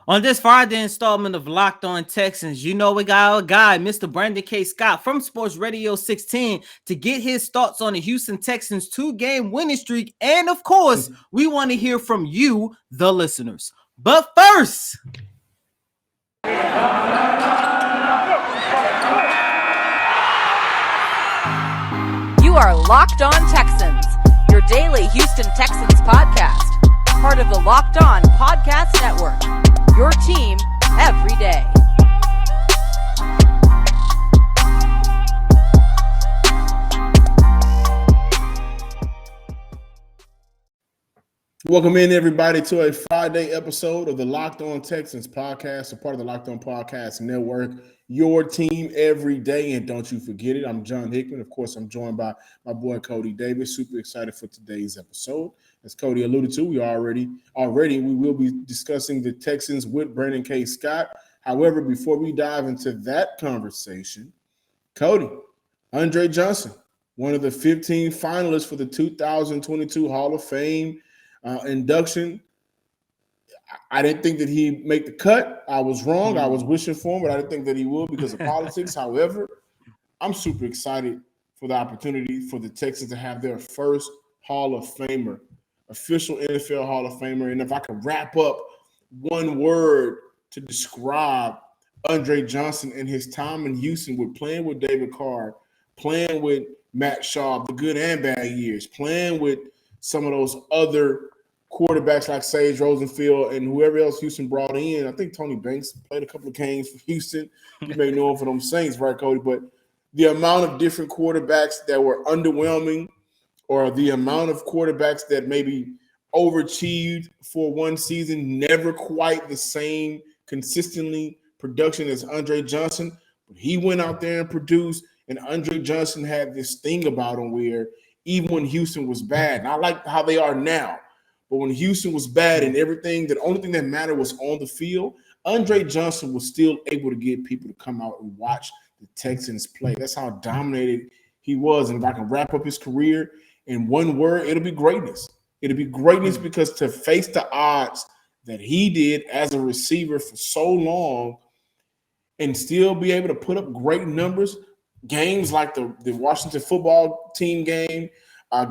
On this Friday installment of Locked On Texans, you know we got our guy, Mr. Brandon K. Scott from Sports Radio 16 to get his thoughts on the Houston Texans 2-game winning streak. And of course, we want to hear from you, the listeners. But first, you are Locked On Texans, your daily Houston Texans podcast, part of the Locked On Podcast Network, your team every day. Welcome in, everybody, to a Friday episode of the Locked On Texans podcast, a part of the Locked On Podcast Network, your team every day. And don't you forget it, I'm John Hickman. Of course, I'm joined by my boy Cody Davis. Super excited for today's episode. As Cody alluded to, we will be discussing the Texans with Brandon K. Scott. However, before we dive into that conversation, Cody, Andre Johnson, one of the 15 finalists for the 2022 Hall of Fame induction. I didn't think that he'd make the cut. I was wrong. I was wishing for him, but I didn't think that he would because of politics. However, I'm super excited for the opportunity for the Texans to have their first Hall of Famer, official NFL Hall of Famer. And if I could wrap up one word to describe Andre Johnson and his time in Houston with playing with David Carr, playing with Matt Schaub, the good and bad years, playing with some of those other quarterbacks like Sage Rosenfield and whoever else Houston brought in. I think Tony Banks played a couple of games for Houston. You may know him for them Saints, right, Cody? But the amount of different quarterbacks that were underwhelming or the amount of quarterbacks that maybe overachieved for one season, never quite the same consistently production as Andre Johnson. But he went out there and produced, and Andre Johnson had this thing about him where even when Houston was bad, and I like how they are now, but when Houston was bad and everything, the only thing that mattered was on the field, Andre Johnson was still able to get people to come out and watch the Texans play. That's how dominated he was. And if I can wrap up his career in one word, it'll be greatness. It'll be greatness because to face the odds that he did as a receiver for so long and still be able to put up great numbers, games like the Washington football team game,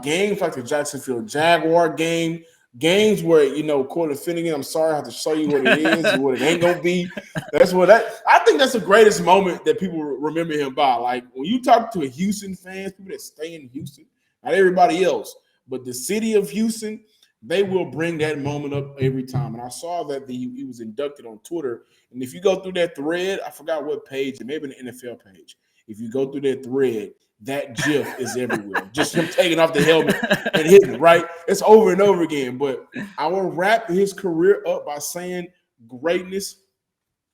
games like the Jacksonville Jaguar game, games where, Cortland Finnegan, I'm sorry I have to show you what it is and what it ain't going to be. I think that's the greatest moment that people remember him by. Like, when you talk to Houston fans, people that stay in Houston, not everybody else, but the city of Houston, they will bring that moment up every time. And I saw that he was inducted on Twitter. And if you go through that thread, I forgot what page, it may have been an NFL page. If you go through that thread, that GIF is everywhere. Just him taking off the helmet and hitting it, right? It's over and over again. But I will wrap his career up by saying greatness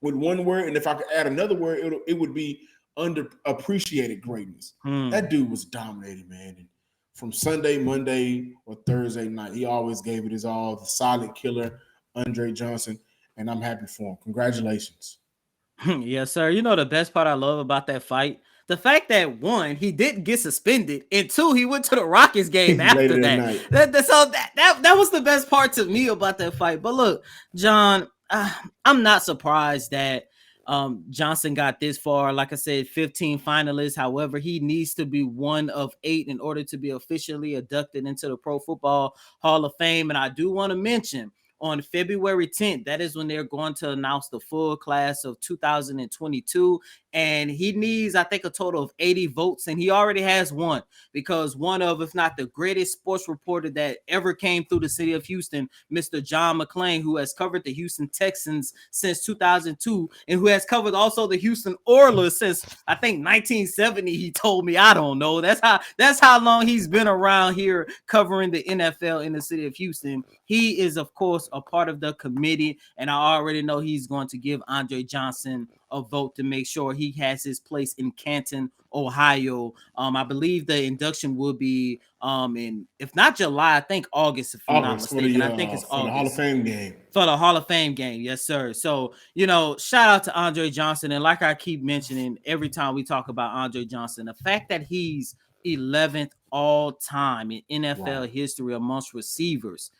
with one word. And if I could add another word, it would be underappreciated greatness. That dude was dominating, man. And from Sunday, Monday, or Thursday night, he always gave it his all. The silent killer, Andre Johnson. And I'm happy for him. Congratulations. Yes, sir. You know the best part I love about that fight? The fact that, one, he didn't get suspended, and two, he went to the Rockets game after that. That was the best part to me about that fight. But look, John, I'm not surprised that Johnson got this far. Like I said, 15 finalists. However, he needs to be one of 8 in order to be officially inducted into the Pro Football Hall of Fame. And I do want to mention, on February 10th, that is when they're going to announce the full class of 2022. And he needs, I think, a total of 80 votes. And he already has one, because one of, if not the greatest sports reporter that ever came through the city of Houston, Mr. John McClain, who has covered the Houston Texans since 2002 and who has covered also the Houston Oilers since, I think, 1970. He told me, I don't know. That's how long he's been around here covering the NFL in the city of Houston. He is, of course, a part of the committee, and I already know he's going to give Andre Johnson a vote to make sure he has his place in Canton, Ohio. I believe the induction will be in, if not July, I think August, if I'm not mistaken. I think it's August. For the Hall of Fame game. For the Hall of Fame game, yes, sir. So, shout out to Andre Johnson. And like I keep mentioning every time we talk about Andre Johnson, the fact that he's 11th all time in NFL history amongst receivers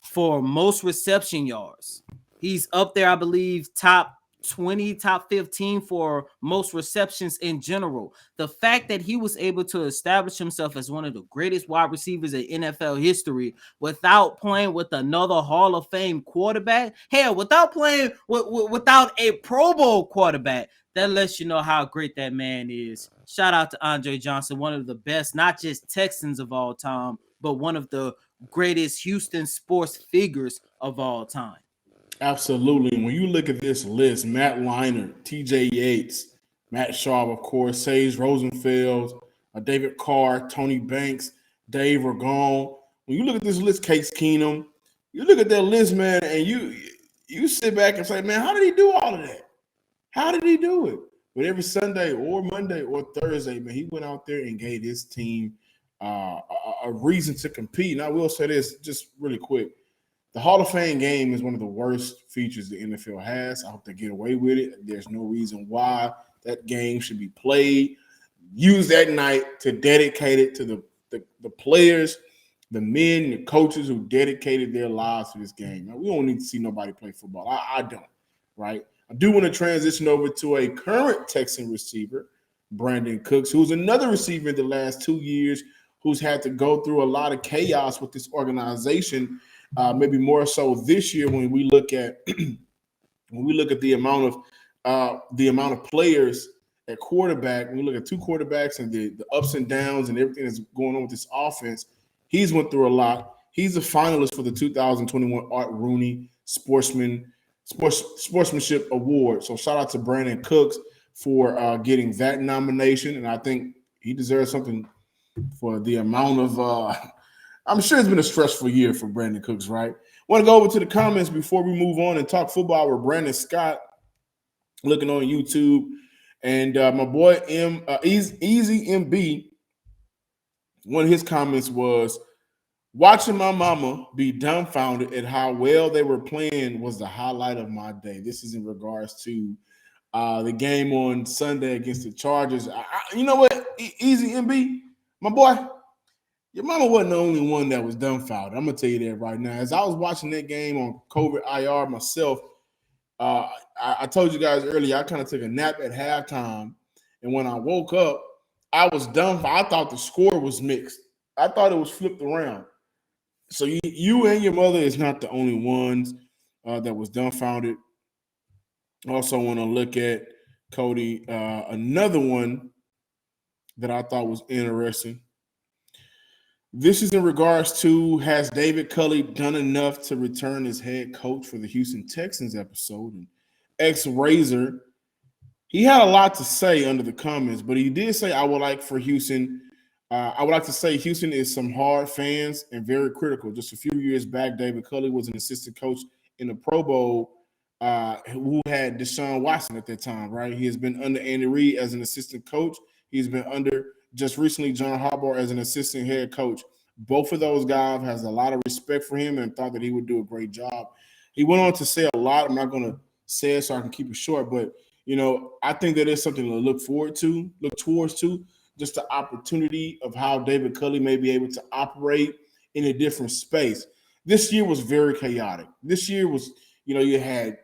for most reception yards, He's up there, I believe, top 20, top 15 for most receptions in general. The fact that he was able to establish himself as one of the greatest wide receivers in NFL history without playing with another Hall of Fame quarterback, hell, without playing without a Pro Bowl quarterback, that lets you know how great that man is. Shout out to Andre Johnson, one of the best, not just Texans of all time, but one of the greatest Houston sports figures of all time. Absolutely. When you look at this list, Matt Leinart, TJ Yates, Matt Schaub, of course, Sage Rosenfeld, David Carr, Tony Banks, Dave Ragone. When you look at this list, Case Keenum, you look at that list, man, and you sit back and say, man, how did he do all of that? How did he do it? But every Sunday or Monday or Thursday, man, he went out there and gave his team a reason to compete. And I will say this just really quick. The Hall of Fame game is one of the worst features the NFL has. I hope they get away with it. There's no reason why that game should be played. Use that night to dedicate it to the players, the men, the coaches who dedicated their lives to this game. Now, we don't need to see nobody play football. I don't, right? I do want to transition over to a current Texan receiver, Brandon Cooks, who's another receiver in the last 2 years who's had to go through a lot of chaos with this organization. Maybe more so this year when we look at the amount of players at quarterback. When we look at two quarterbacks and the ups and downs and everything that's going on with this offense, he's went through a lot. He's a finalist for the 2021 Art Rooney Sportsmanship Award. So shout out to Brandon Cooks for getting that nomination, and I think he deserves something for the amount of. I'm sure it's been a stressful year for Brandon Cooks, right? I want to go over to the comments before we move on and talk football with Brandon Scott, looking on YouTube. And my boy Easy MB, one of his comments was, watching my mama be dumbfounded at how well they were playing was the highlight of my day. This is in regards to the game on Sunday against the Chargers. You know what, Easy MB, my boy, your mama wasn't the only one that was dumbfounded. I'm going to tell you that right now. As I was watching that game on COVID IR myself, I told you guys earlier, I kind of took a nap at halftime. And when I woke up, I was dumbfounded. I thought the score was mixed. I thought it was flipped around. So you and your mother is not the only ones that was dumbfounded. Also want to look at, Cody, another one that I thought was interesting. This is in regards to, has David Culley done enough to return as head coach for the Houston Texans episode? And X-Razor, he had a lot to say under the comments, but he did say, I would like to say Houston is some hard fans and very critical. Just a few years back, David Culley was an assistant coach in the Pro Bowl who had Deshaun Watson at that time, right? He has been under Andy Reid as an assistant coach. He's been under just recently John Harbaugh as an assistant head coach. Both of those guys has a lot of respect for him and thought that he would do a great job. He went on to say a lot. I'm not going to say it so I can keep it short, but, you know, I think that is something to look towards to, just the opportunity of how David Culley may be able to operate in a different space. This year was very chaotic. This year was, you know, you had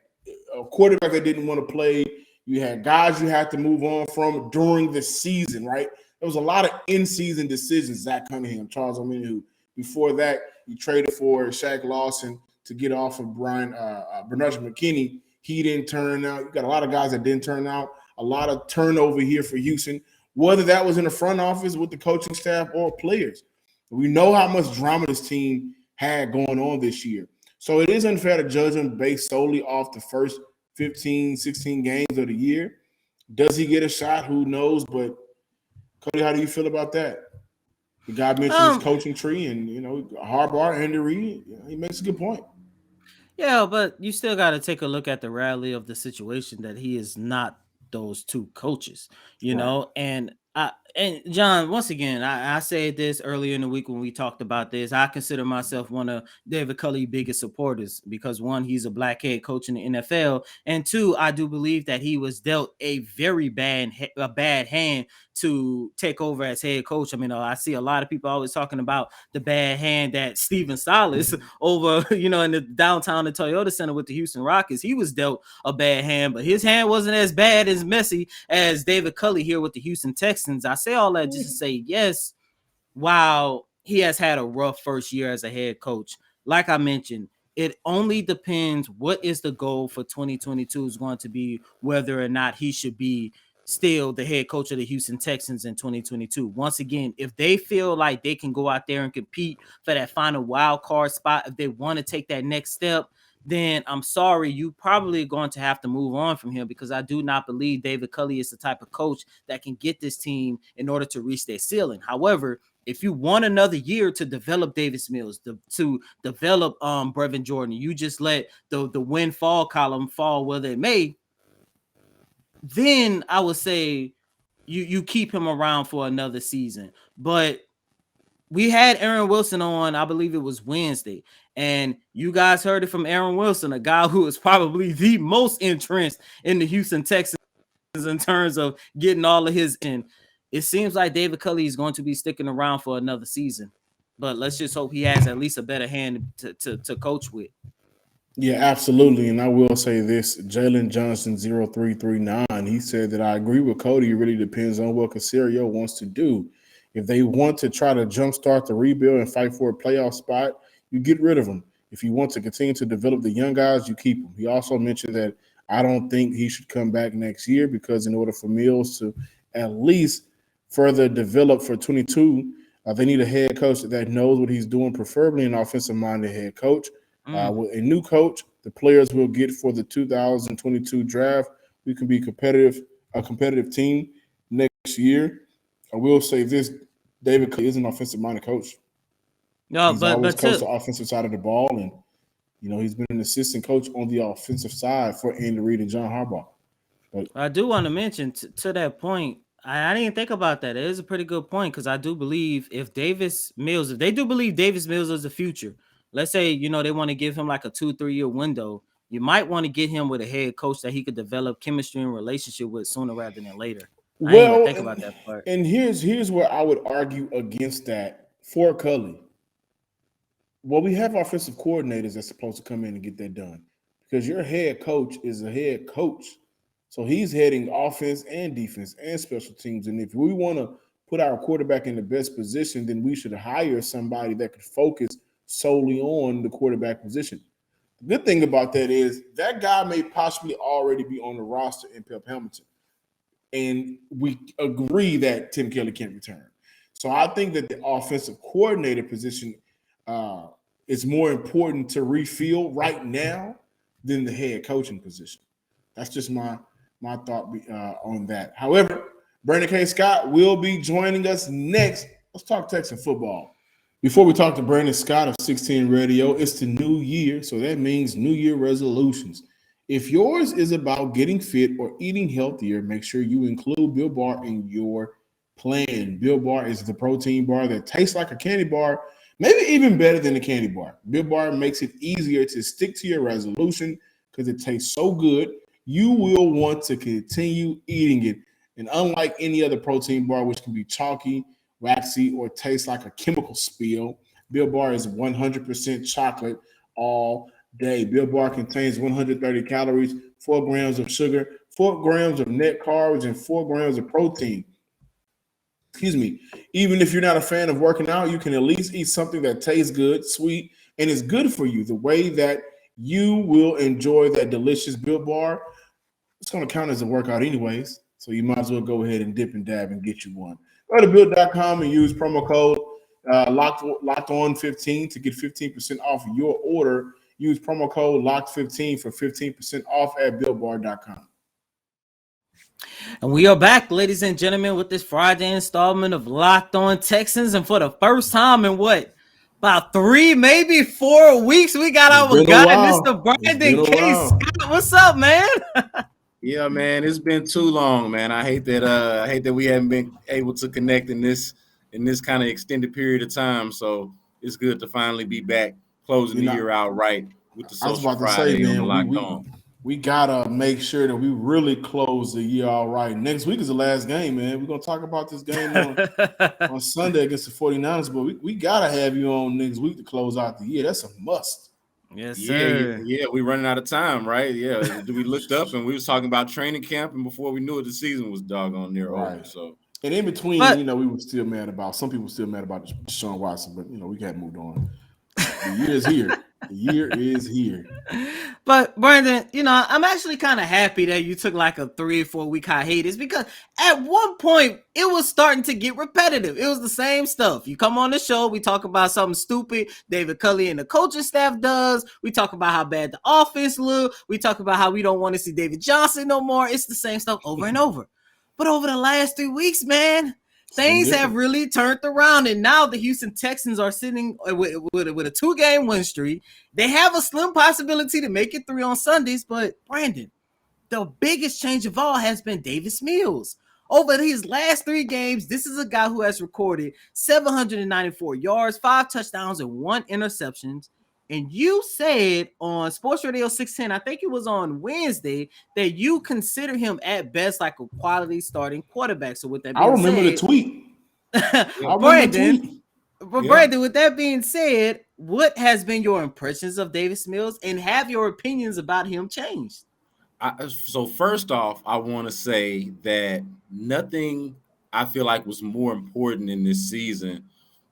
a quarterback that didn't want to play. You had guys you had to move on from during the season, right? There was a lot of in-season decisions. Zach Cunningham, Charles Omenihu. Before that, you traded for Shaq Lawson to get off of Bernard McKinney. He didn't turn out. You got a lot of guys that didn't turn out. A lot of turnover here for Houston, whether that was in the front office with the coaching staff or players. We know how much drama this team had going on this year. So it is unfair to judge him based solely off the first 15, 16 games of the year. Does he get a shot? Who knows? But Cody, how do you feel about that? The guy mentioned his coaching tree, and you know, Harbaugh, Andy Reid. He makes a good point. Yeah, but you still got to take a look at the reality of the situation that he is not those two coaches, you know, and And John, once again, I said this earlier in the week when we talked about this. I consider myself one of David Culley's biggest supporters because one, he's a black head coach in the NFL, and two, I do believe that he was dealt a very bad hand to take over as head coach. I mean, I see a lot of people always talking about the bad hand that Steven Silas over, in the downtown the Toyota Center with the Houston Rockets. He was dealt a bad hand, but his hand wasn't as bad as messy as David Culley here with the Houston Texans. I say all that just to say, yes, while he has had a rough first year as a head coach, like I mentioned, it only depends what is the goal for 2022 is going to be, whether or not he should be still the head coach of the Houston Texans in 2022. Once again, if they feel like they can go out there and compete for that final wild card spot, if they want to take that next step, then I'm sorry, you probably going to have to move on from him, because I do not believe David Culley is the type of coach that can get this team in order to reach their ceiling. However, if you want another year to develop Davis Mills, to develop Brevin Jordan, you just let the win-fall column fall whether it may, then I would say you keep him around for another season. But we had Aaron Wilson on, I believe it was Wednesday, and you guys heard it from Aaron Wilson, a guy who is probably the most entrenched in the Houston Texans in terms of getting all of his in. It seems like David Culley is going to be sticking around for another season, but let's just hope he has at least a better hand to coach with. Yeah, absolutely. And I will say this, Jalen Johnson 0339, he said that I agree with Cody. It really depends on what Caserio wants to do. If they want to try to jumpstart the rebuild and fight for a playoff spot, you get rid of them. If you want to continue to develop the young guys, you keep them. He also mentioned that I don't think he should come back next year, because in order for Mills to at least further develop for 22, they need a head coach that knows what he's doing, preferably an offensive-minded head coach. With a new coach, the players will get for the 2022 draft, we can be a competitive team next year. I will say this, David Culley is an offensive-minded coach. No, he's always coached the offensive side of the ball, and he's been an assistant coach on the offensive side for Andy Reid and John Harbaugh. But I do want to mention to that point, I didn't think about that. It is a pretty good point, because I do believe if they do believe Davis Mills is the future, let's say, they want to give him like a 2-3 year window, you might want to get him with a head coach that he could develop chemistry and relationship with sooner rather than later. I didn't even think about that part. And here's where I would argue against that for Culley. Well, we have offensive coordinators that's supposed to come in and get that done, because your head coach is a head coach. So he's heading offense and defense and special teams. And if we want to put our quarterback in the best position, then we should hire somebody that could focus solely on the quarterback position. The good thing about that is that guy may possibly already be on the roster in Pep Hamilton. And we agree that Tim Kelly can't return. So I think that the offensive coordinator position is more important to refill right now than the head coaching position. That's just my thought on that. However, Brandon K. Scott will be joining us next. Let's talk Texan football. Before we talk to Brandon Scott of 16 Radio, it's the new year, so that means New Year resolutions. If yours is about getting fit or eating healthier, make sure you include Built Bar in your plan. Built Bar is the protein bar that tastes like a candy bar, maybe even better than a candy bar. Built Bar makes it easier to stick to your resolution because it tastes so good, you will want to continue eating it. And unlike any other protein bar, which can be chalky, waxy, or taste like a chemical spill, Built Bar is 100% chocolate all day. Built Bar contains 130 calories, 4 grams of sugar, 4 grams of net carbs, and 4 grams of protein. Even if you're not a fan of working out, you can at least eat something that tastes good, sweet, and is good for you, the way that you will enjoy that delicious Built Bar. It's going to count as a workout anyways, so you might as well go ahead and dip and dab and get you one. Go to Built.com and use promo code LOCKEDON15 to get 15% off your order. Use promo code LOCKED15 for 15% off at BuiltBar.com. And we are back, ladies and gentlemen, with this Friday installment of Locked On Texans. And for the first time in about 3, maybe 4 weeks, we got our guy, Mr. Brandon K. Scott. What's up, man? Yeah, man, it's been too long, man. I hate that we haven't been able to connect in this kind of extended period of time. So it's good to finally be back closing the year out right with the I was Social about to say, Friday on the man, Locked On. we gotta make sure that we really close the year all right. Next week is the last game, man. We're gonna talk about this game on Sunday against the 49ers, but we gotta have you on next week to close out the year. That's a must. Yes, sir. Yeah, we're running out of time, right? Yeah, we looked up and we was talking about training camp, and before we knew it, the season was doggone near over. So, and in between, we were still mad about some people still mad about Deshaun Watson, but we got moved on. The year is here. The year is here. But Brandon, I'm actually kind of happy that you took like a 3 or 4 week hiatus, because at one point it was starting to get repetitive. It was the same stuff. You come on the show, we talk about something stupid David Culley and the coaching staff does. We talk about how bad the offense look. We talk about how we don't want to see David Johnson no more. It's the same stuff over and over. But over the last 3 weeks, man, things have really turned around, and now the Houston Texans are sitting with a 2-game win streak. They have a slim possibility to make it 3 on Sundays, but Brandon, the biggest change of all has been Davis Mills. Over his last 3 games, this is a guy who has recorded 794 yards, 5 touchdowns, and 1 interception. And you said on Sports Radio 610, I think it was on Wednesday, that you consider him at best like a quality starting quarterback. So with that being I remember the tweet. Brandon, Brandon, with that being said, what has been your impressions of Davis Mills, and have your opinions about him changed? So first off, I want to say that nothing I feel like was more important in this season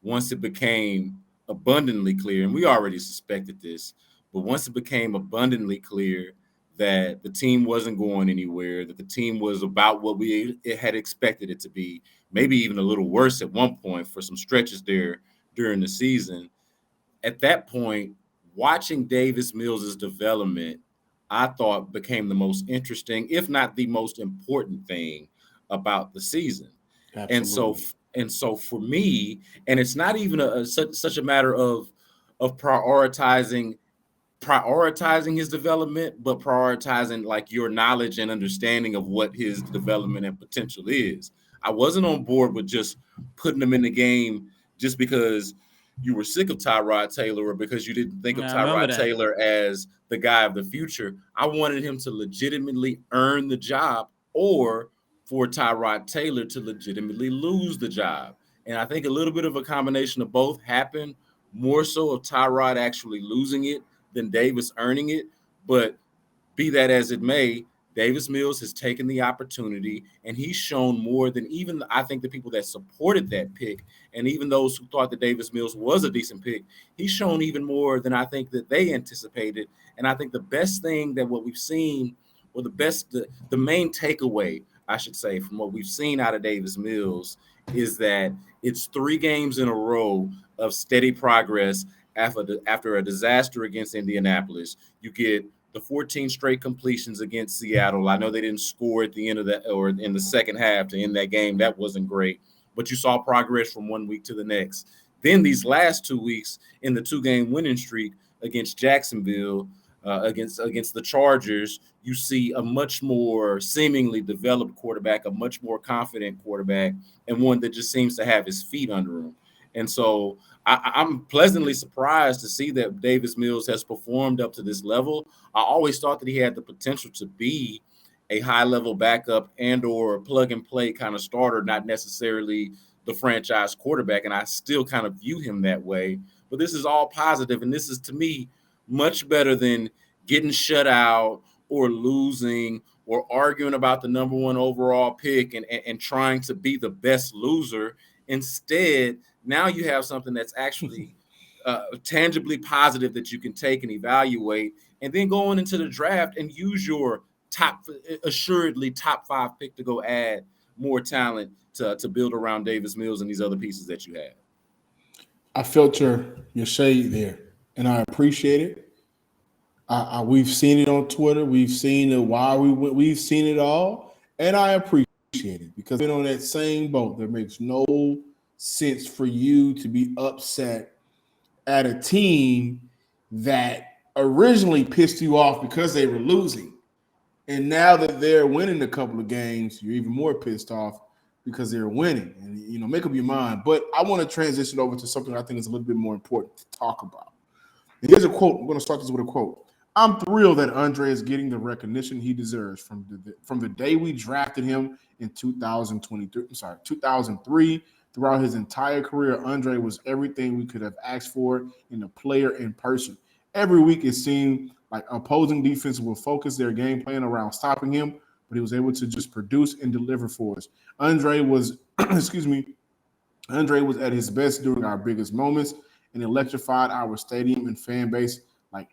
once it became abundantly clear, and we already suspected this, but once it became abundantly clear that the team wasn't going anywhere, that the team was about what we had expected it to be, maybe even a little worse at one point for some stretches there during the season. At that point, watching Davis Mills' development, I thought became the most interesting, if not the most important thing about the season. Absolutely. And so for me, and it's not even such a matter of prioritizing his development, but prioritizing like your knowledge and understanding of what his development and potential is. I wasn't on board with just putting him in the game just because you were sick of Tyrod Taylor or because you didn't think of Tyrod Taylor as the guy of the future. I wanted him to legitimately earn the job, or for Tyrod Taylor to legitimately lose the job. And I think a little bit of a combination of both happened, more so of Tyrod actually losing it than Davis earning it. But be that as it may, Davis Mills has taken the opportunity, and he's shown more than even I think the people that supported that pick, and even those who thought that Davis Mills was a decent pick, he's shown even more than I think that they anticipated. And I think the best thing that what we've seen, or the main takeaway, I should say, from what we've seen out of Davis Mills is that it's 3 games in a row of steady progress after a disaster against Indianapolis. You get the 14 straight completions against Seattle. I know they didn't score at the end of that, or in the second half to end that game. That wasn't great, but you saw progress from one week to the next. Then these last 2 weeks in the 2-game winning streak against Jacksonville, against the Chargers, you see a much more seemingly developed quarterback, a much more confident quarterback, and one that just seems to have his feet under him. And so I'm pleasantly surprised to see that Davis Mills has performed up to this level. I always thought that he had the potential to be a high-level backup and or plug-and-play kind of starter, not necessarily the franchise quarterback, and I still kind of view him that way. But this is all positive, and this is, to me, much better than getting shut out or losing or arguing about the number 1 overall pick and trying to be the best loser. Instead, now you have something that's actually tangibly positive that you can take and evaluate, and then going into the draft and use your assuredly top 5 pick to go add more talent to build around Davis Mills and these other pieces that you have. I felt your shade there, and I appreciate it. We've seen it on Twitter. We've seen the why we went. We've seen it all, and I appreciate it because we're on that same boat. There makes no sense for you to be upset at a team that originally pissed you off because they were losing, And now that they're winning a couple of games, you're even more pissed off because they're winning. And, make up your mind. But I want to transition over to something I think is a little bit more important to talk about. And here's a quote. I'm going to start this with a quote. I'm thrilled that Andre is getting the recognition he deserves from the day we drafted him in 2003. Throughout his entire career, Andre was everything we could have asked for in a player in person. Every week it seemed like opposing defense will focus their game plan around stopping him, but he was able to just produce and deliver for us. Andre was, Andre was at his best during our biggest moments and electrified our stadium and fan base like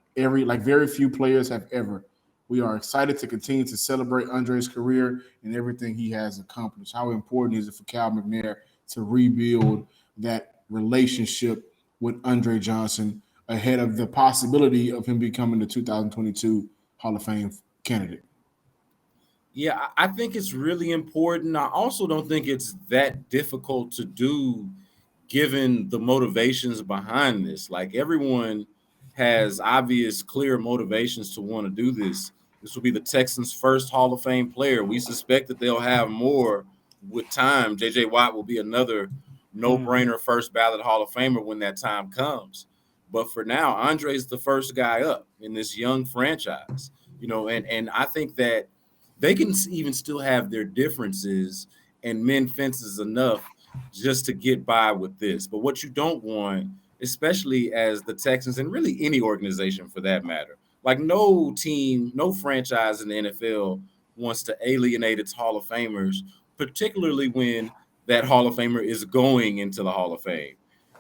very few players have ever. We are excited to continue to celebrate Andre's career and everything he has accomplished. How important is it for Cal McNair to rebuild that relationship with Andre Johnson ahead of the possibility of him becoming the 2022 Hall of Fame candidate? Yeah, I think it's really important. I also don't think it's that difficult to do given the motivations behind this. Like, everyone has obvious, clear motivations to want to do this. This will be the Texans' first Hall of Fame player. We suspect that they'll have more with time. J.J. Watt will be another no-brainer first ballot Hall of Famer when that time comes. But for now, Andre's the first guy up in this young franchise. And I think that they can even still have their differences and mend fences enough just to get by with this. But what you don't want, especially as the Texans and really any organization for that matter, like no team, no franchise in the NFL wants to alienate its Hall of Famers, particularly when that Hall of Famer is going into the Hall of Fame.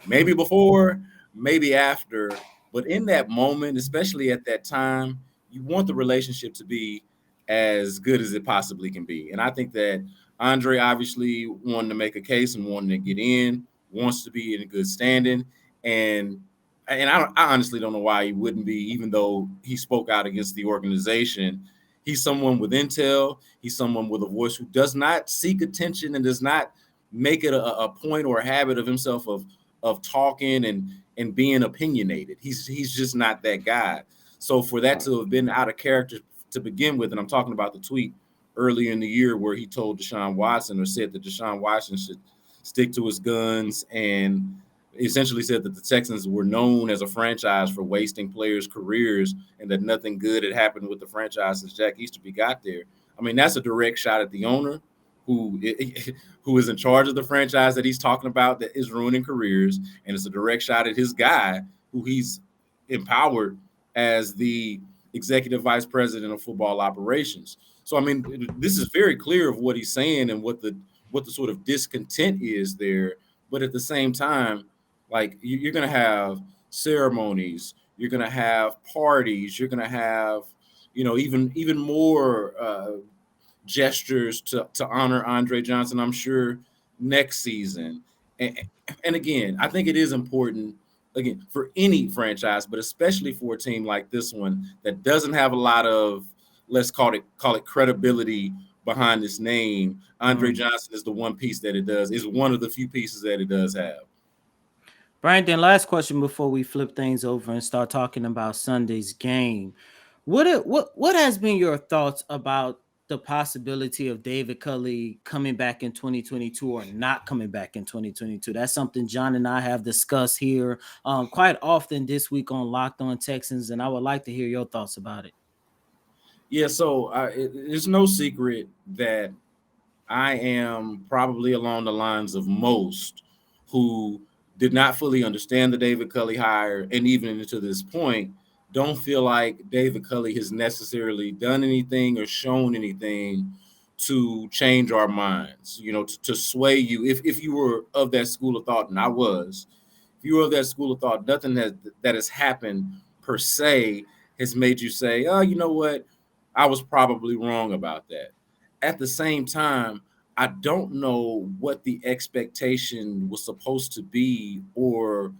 Maybe before, maybe after, but in that moment, especially at that time, you want the relationship to be as good as it possibly can be. And I think that Andre obviously wanted to make a case and wanted to get in, wants to be in a good standing. And I honestly don't know why he wouldn't be, even though he spoke out against the organization. He's someone with intel. He's someone with a voice who does not seek attention and does not make it a point or a habit of himself of talking and being opinionated. He's just not that guy. So for that to have been out of character to begin with, and I'm talking about the tweet earlier in the year where he told Deshaun Watson or said that Deshaun Watson should stick to his guns and essentially said that the Texans were known as a franchise for wasting players' careers and that nothing good had happened with the franchise since Jack Easterby got there. I mean, that's a direct shot at the owner who is in charge of the franchise that he's talking about that is ruining careers, and it's a direct shot at his guy who he's empowered as the executive vice president of football operations. So, I mean, this is very clear of what he's saying and what the sort of discontent is there. But at the same time, like, you're going to have ceremonies, you're going to have parties, you're going to have, even more gestures to honor Andre Johnson, I'm sure, next season. And again, I think it is important, again, for any franchise, but especially for a team like this one that doesn't have a lot of, let's call it credibility behind this name. Andre Johnson is the one piece that it does, is one of the few pieces that it does have. Brandon, last question before we flip things over and start talking about Sunday's game. What has been your thoughts about the possibility of David Culley coming back in 2022 or not coming back in 2022? That's something John and I have discussed here quite often this week on Locked On Texans, and I would like to hear your thoughts about it. Yeah, so it's no secret that I am probably along the lines of most who did not fully understand the David Culley hire, and even to this point, don't feel like David Culley has necessarily done anything or shown anything to change our minds, to sway you. If you were of that school of thought, and I was, if you were of that school of thought, nothing that has happened per se has made you say, oh, you know what? I was probably wrong about that. At the same time, I don't know what the expectation was supposed to be, or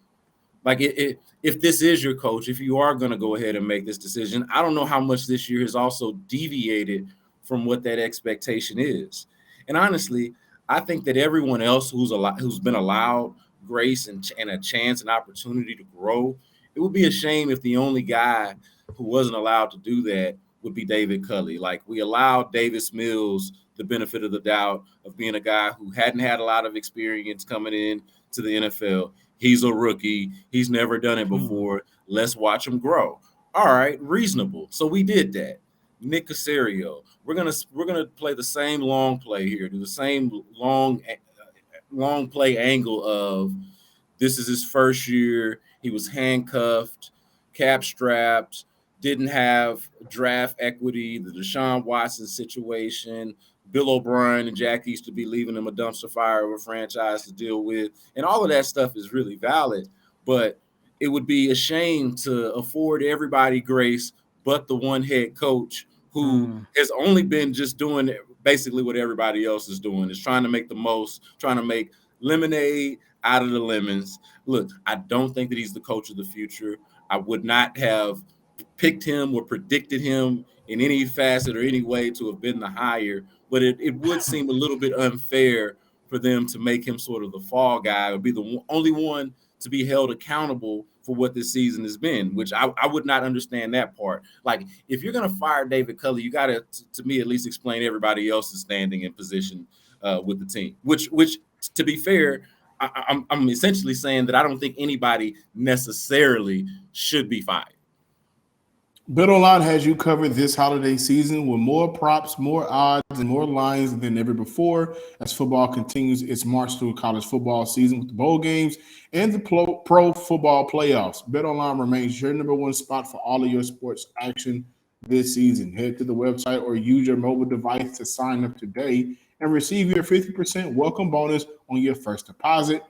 like if this is your coach, if you are going to go ahead and make this decision, I don't know how much this year has also deviated from what that expectation is. And honestly, I think that everyone else who's been allowed grace and a chance and opportunity to grow, it would be a shame if the only guy who wasn't allowed to do that would be David Culley. Like, we allowed Davis Mills the benefit of the doubt of being a guy who hadn't had a lot of experience coming in to the NFL. He's a rookie. He's never done it before. Let's watch him grow. All right, reasonable. So we did that. Nick Caserio. We're gonna play the same long play here. Do the same long play angle of this is his first year. He was handcuffed, cap strapped, didn't have draft equity, the Deshaun Watson situation, Bill O'Brien and Jack used to be leaving him a dumpster fire of a franchise to deal with. And all of that stuff is really valid, but it would be a shame to afford everybody grace but the one head coach who has only been just doing basically what everybody else is doing, is trying to make the most, trying to make lemonade out of the lemons. Look, I don't think that he's the coach of the future. I would not have picked him or predicted him in any facet or any way to have been the hire, but it would seem a little bit unfair for them to make him sort of the fall guy or be the only one to be held accountable for what this season has been, which I would not understand that part. Like, if you're going to fire David Culley, you got to me, at least explain everybody else's standing and position with the team, which to be fair, I'm essentially saying that I don't think anybody necessarily should be fired. BetOnline has you covered this holiday season with more props, more odds, and more lines than ever before as football continues its march through college football season with the bowl games and the pro football playoffs. BetOnline remains your number one spot for all of your sports action this season. Head to the website or use your mobile device to sign up today and receive your 50% welcome bonus on your first deposit.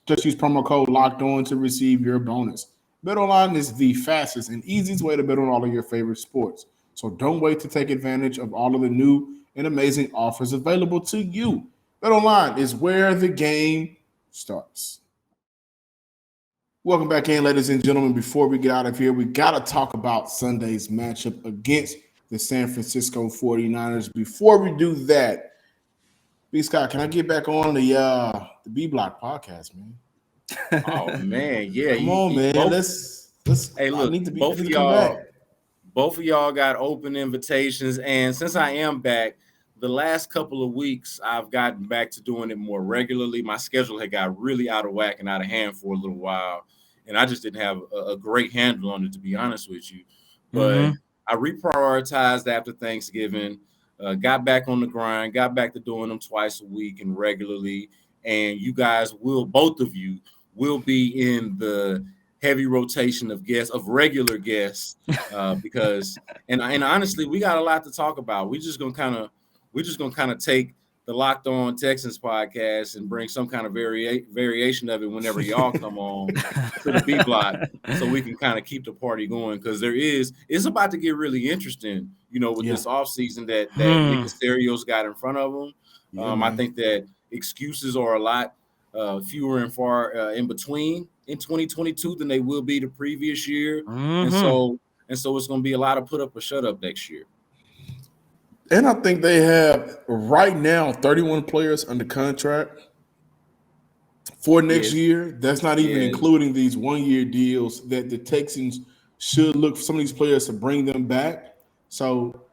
Just use promo code LOCKEDON to receive your bonus. BetOnline is the fastest and easiest way to bet on all of your favorite sports. So don't wait to take advantage of all of the new and amazing offers available to you. BetOnline is where the game starts. Welcome back in, ladies and gentlemen. Before we get out of here, we got to talk about Sunday's matchup against the San Francisco 49ers. Before we do that, B. Scott, can I get back on the B Block podcast, man? Oh man, yeah. Come on, man. Let's. Hey, look, both of y'all got open invitations, and since I am back, the last couple of weeks I've gotten back to doing it more regularly. My schedule had got really out of whack and out of hand for a little while, and I just didn't have a great handle on it, to be honest with you. But I reprioritized after Thanksgiving, got back on the grind, got back to doing them twice a week and regularly. And you guys both of you will be in the heavy rotation of regular guests, because and honestly, we got a lot to talk about. We're just gonna kind of take the Locked On Texans podcast and bring some kind of variation of it whenever y'all come on to the B Block, so we can kind of keep the party going, because it's about to get really interesting, with this offseason that Nick Caserio's got in front of him. I think that excuses are a lot fewer and far in between in 2022 than they will be the previous year. And so it's going to be a lot of put up or shut up next year. And I think they have right now 31 players under contract for next year. That's not even including these 1-year deals that the Texans should look for some of these players to bring them back. So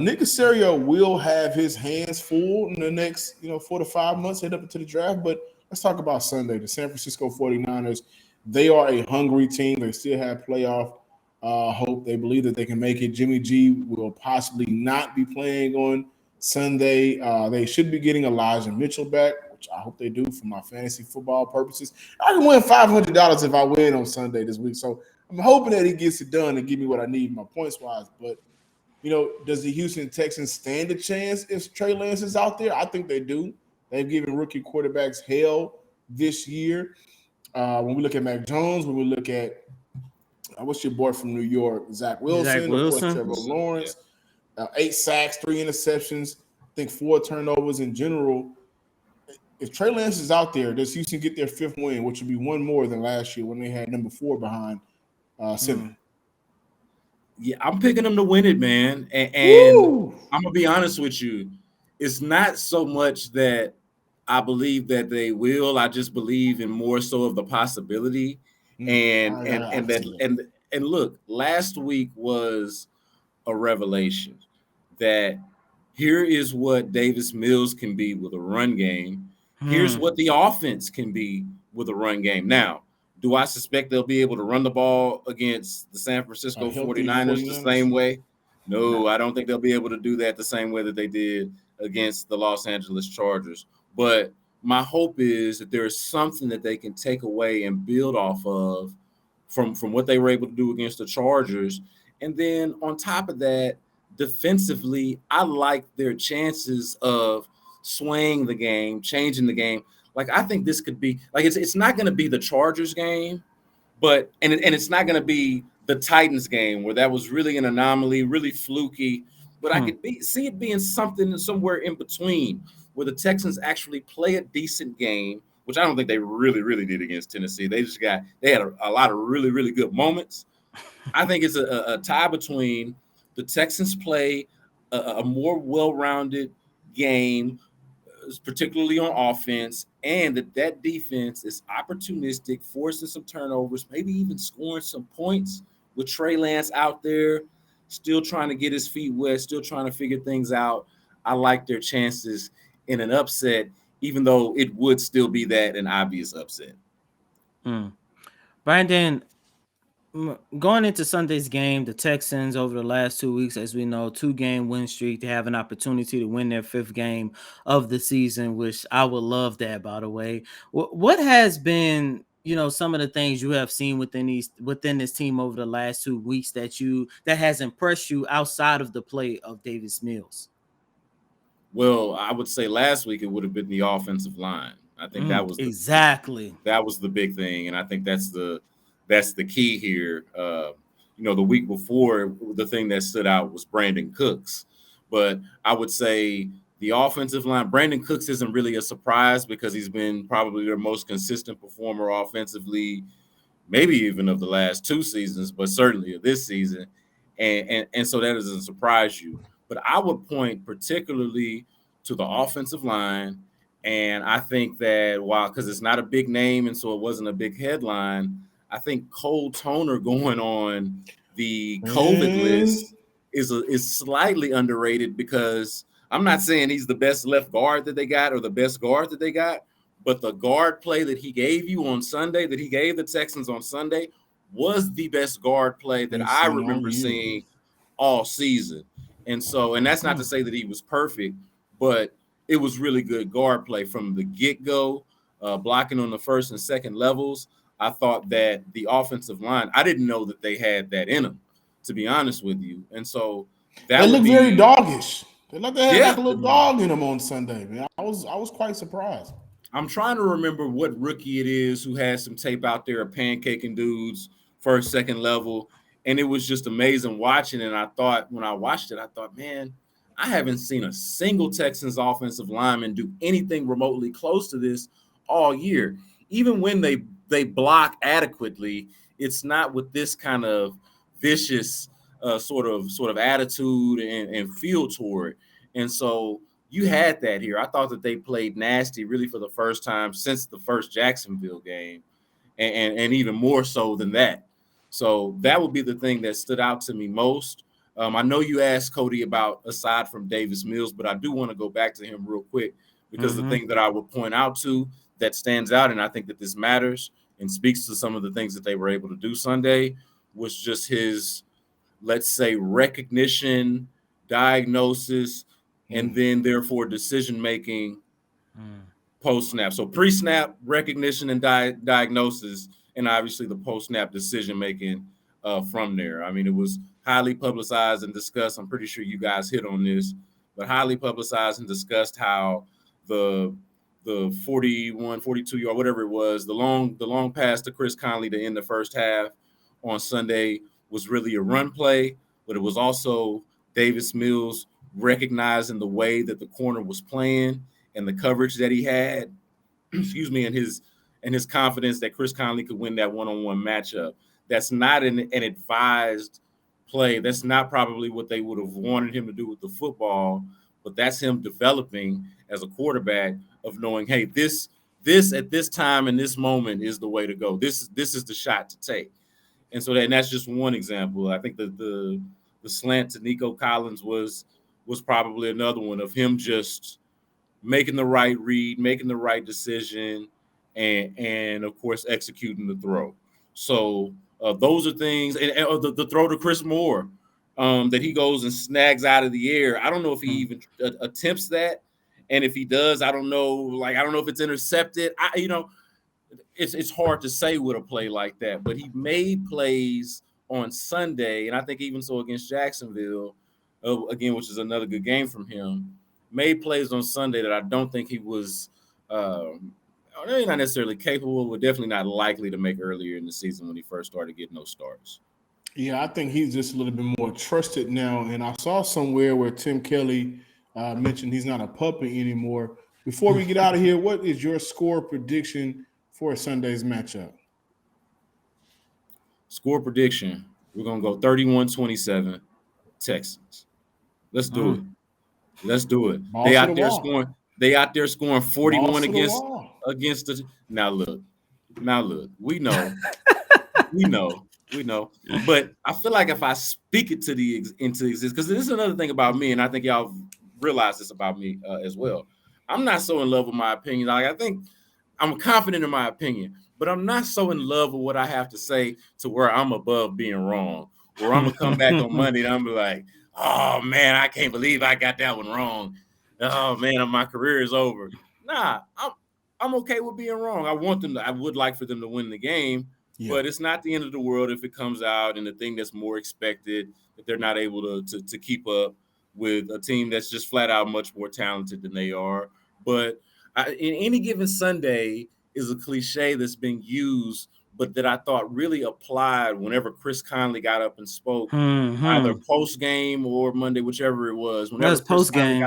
Nick Caserio will have his hands full in the next 4 to 5 months head up into the draft. But let's talk about Sunday. The San Francisco 49ers, they are a hungry team. They still have playoff hope. They believe that they can make it. Jimmy G will possibly not be playing on Sunday. They should be getting Elijah Mitchell back, which I hope they do for my fantasy football purposes. I can win $500 if I win on Sunday this week. So I'm hoping that he gets it done and give me what I need my points-wise. But does the Houston Texans stand a chance if Trey Lance is out there? I think they do. They've given rookie quarterbacks hell this year. When we look at Mac Jones, when we look at what's your boy from New York, Zach Wilson. Of course, Trevor Lawrence, 8 sacks, 3 interceptions, I think 4 turnovers in general. If Trey Lance is out there, does Houston get their 5th win, which would be one more than last year when they had number 4 behind center? Yeah, I'm picking them to win it, man. And I'm going to be honest with you. It's not so much that I believe that they will. I just believe in more so of the possibility. And look, last week was a revelation that here is what Davis Mills can be with a run game. Here's what the offense can be with a run game. Now, do I suspect they'll be able to run the ball against the San Francisco 49ers the same way? No, I don't think they'll be able to do that the same way that they did against the Los Angeles Chargers. But my hope is that there is something that they can take away and build off of from what they were able to do against the Chargers. And then on top of that, defensively, I like their chances of swaying the game, changing the game. Like, I think this could be like it's not going to be the Chargers game, but and it's not going to be the Titans game where that was really an anomaly, really fluky. But I could see it being something somewhere in between where the Texans actually play a decent game, which I don't think they really did against Tennessee. They had a lot of really good moments. I think it's a tie between the Texans play a more well-rounded game, particularly on offense, and that defense is opportunistic, forcing some turnovers, maybe even scoring some points with Trey Lance out there, still trying to get his feet wet, still trying to figure things out. I like their chances in an upset, even though it would still be an obvious upset. Brandon, going into Sunday's game, the Texans over the last 2 weeks, as we know, 2-game win streak. They have an opportunity to win their 5th game of the season, which I would love that, by the way. What has been, some of the things you have seen within this team over the last 2 weeks that has impressed you outside of the play of Davis Mills? Well, I would say last week it would have been the offensive line. I think that was that was the big thing, and I think that's the key here. The week before, the thing that stood out was Brandon Cooks, but I would say the offensive line. Brandon Cooks isn't really a surprise because he's been probably their most consistent performer offensively, maybe even of the last 2 seasons, but certainly of this season, and so that doesn't surprise you. But I would point particularly to the offensive line, and I think that because it's not a big name and so it wasn't a big headline, I think Cole Toner going on the COVID list is slightly underrated because I'm not saying he's the best left guard that they got or the best guard that they got, but the guard play that he gave you on Sunday, that he gave the Texans on Sunday, was the best guard play that I remember seeing all season. And that's not to say that he was perfect, but it was really good guard play from the get-go, blocking on the first and second levels. I thought that the offensive line, I didn't know that they had that in them, to be honest with you. And so they looked very doggish. They looked like they had a little dog in them on Sunday, man. I was quite surprised. I'm trying to remember what rookie it is who has some tape out there of pancaking dudes first, second level. And it was just amazing watching. And I thought, when I watched it, man, I haven't seen a single Texans offensive lineman do anything remotely close to this all year. Even when they block adequately, it's not with this kind of vicious sort of attitude and feel toward it. And so you had that here. I thought that they played nasty really for the first time since the first Jacksonville game, and even more so than that. So that would be the thing that stood out to me most. I know you asked Cody about aside from Davis Mills, but I do want to go back to him real quick because the thing that I would point out to that stands out, and I think that this matters and speaks to some of the things that they were able to do Sunday, was just his, let's say, recognition, diagnosis, and then therefore decision-making post-snap. So pre-snap recognition and diagnosis, and obviously the post-snap decision-making from there. I mean, it was highly publicized and discussed. I'm pretty sure you guys hit on this, but highly publicized and discussed how the 41, 42-yard, whatever it was, the long pass to Chris Conley to end the first half on Sunday was really a run play, but it was also Davis Mills recognizing the way that the corner was playing and the coverage that he had, and his confidence that Chris Conley could win that one-on-one matchup. That's not an advised play. That's not probably what they would have wanted him to do with the football, but that's him developing as a quarterback of knowing, hey, this at this time and this moment is the way to go. This is the shot to take. And so that's just one example. I think the The slant to Nico Collins was probably another one of him just making the right read, making the right decision, and of course executing the throw. So those are things, and the throw to Chris Moore that he goes and snags out of the air. I don't know if he even attempts that, and if he does, I don't know. Like, I don't know if it's intercepted. It's hard to say with a play like that. But he made plays on Sunday, and I think even so against Jacksonville, again, which is another good game from him. Made plays on Sunday that I don't think he was. Not necessarily capable, but definitely not likely to make earlier in the season when he first started getting those starts. Yeah, I think he's just a little bit more trusted now. And I saw somewhere where Tim Kelly mentioned he's not a puppet anymore. Before we get out of here, what is your score prediction for Sunday's matchup? Score prediction. We're going to go 31-27 Texans. Let's do it. Let's do it. They out there scoring. They out there scoring 41 against the. Now look. We know. we know. But I feel like if I speak it into existence, because this is another thing about me, and I think y'all realize this about me as well. I'm not so in love with my opinion. Like, I think I'm confident in my opinion, but I'm not so in love with what I have to say to where I'm above being wrong. Or I'm gonna come back on Monday and I'm be like, oh man, I can't believe I got that one wrong. Oh man, my career is over. Nah, I'm okay with being wrong. I would like for them to win the game, but it's not the end of the world if it comes out and the thing that's more expected, that they're not able to keep up with a team that's just flat out much more talented than they are. But in any given Sunday is a cliche that's been used, but that I thought really applied whenever Chris Conley got up and spoke, either post game or Monday, whichever it was. Whenever Chris Conley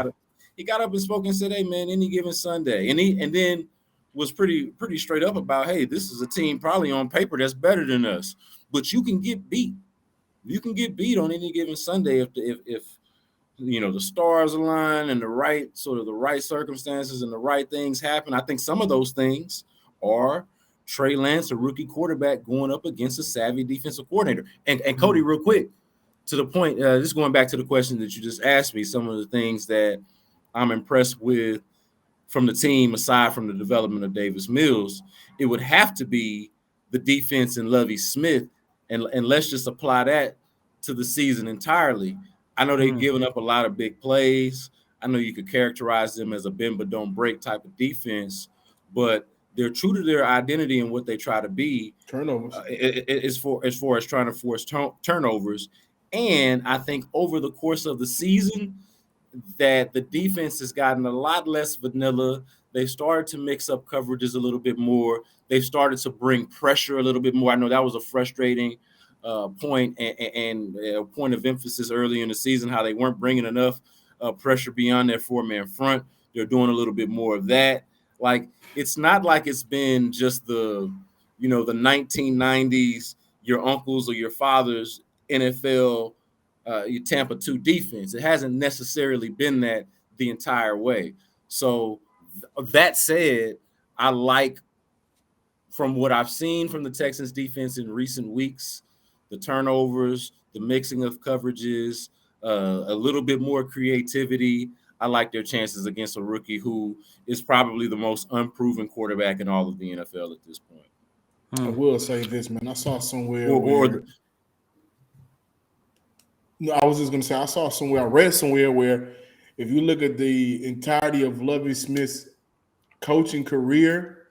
got up and spoke and said, "Hey man, any given Sunday," and then was pretty straight up about, "Hey, this is a team probably on paper that's better than us, but you can get beat. You can get beat on any given Sunday if the stars align and the right circumstances and the right things happen." I think some of those things are Trey Lance, a rookie quarterback, going up against a savvy defensive coordinator. And Cody, real quick, to the point, just going back to the question that you just asked me, some of the things that I'm impressed with from the team, aside from the development of Davis Mills, it would have to be the defense and Lovie Smith. And let's just apply that to the season entirely. I know they've given up a lot of big plays. I know you could characterize them as a bend but don't break type of defense, but they're true to their identity and what they try to be. Turnovers. As far as trying to force turnovers. And I think over the course of the season that the defense has gotten a lot less vanilla. They've started to mix up coverages a little bit more. They've started to bring pressure a little bit more. I know that was a frustrating point and a point of emphasis early in the season, how they weren't bringing enough pressure beyond their four-man front. They're doing a little bit more of that. Like, it's not like it's been just the 1990s, your uncles or your father's NFL, your Tampa 2 defense. It hasn't necessarily been that the entire way. So that said, I like, from what I've seen from the Texans defense in recent weeks, the turnovers, the mixing of coverages, a little bit more creativity. I like their chances against a rookie who is probably the most unproven quarterback in all of the NFL at this point. I will say this, man. I saw somewhere I read somewhere where if you look at the entirety of Lovie Smith's coaching career,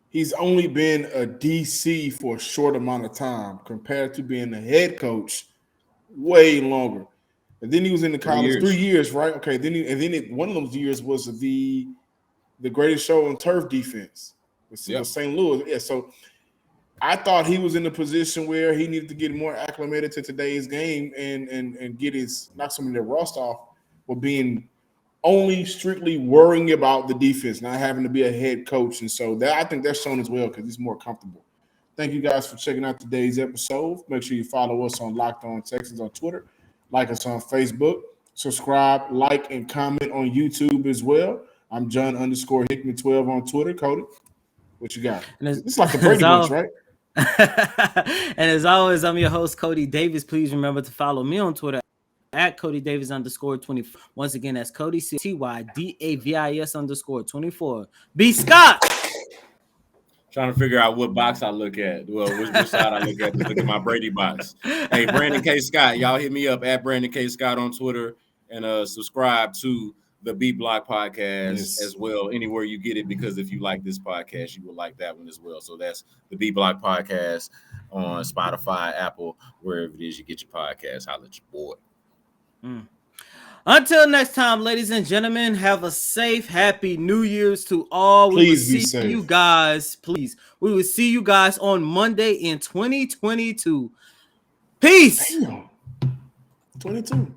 he's only been a DC for a short amount of time compared to being a head coach way longer. And then he was in the college 3 years, right? Okay. One of those years was the greatest show on turf defense with St. Louis. Yeah. So I thought he was in a position where he needed to get more acclimated to today's game and get his, not some of their rust off, but being only strictly worrying about the defense, not having to be a head coach. And so that, I think that's shown as well because he's more comfortable. Thank you guys for checking out today's episode. Make sure you follow us on Locked On Texans on Twitter. Like us on Facebook. Subscribe, like, and comment on YouTube as well. I'm John _Hickman 12 on Twitter. Cody, what you got? It's like the Brady Bunch, right? And as always, I'm your host, Cody Davis. Please remember to follow me on Twitter at Cody Davis _24. Once again, that's Cody CODYDAVIS _24. B Scott. Trying to figure out what box I look at. Well, which side I look at. Just look at my Brady box. Hey, Brandon K. Scott, y'all hit me up at Brandon K. Scott on Twitter and subscribe to the B Block podcast as well, anywhere you get it, because if you like this podcast, you will like that one as well. So that's the B Block podcast on Spotify, Apple, wherever it is you get your podcast. Holla at your boy. Until next time, ladies and gentlemen, have a safe, happy New Year's to all. Please we will see you guys. Please, we will see you guys on Monday in 2022. Peace. Damn. 22.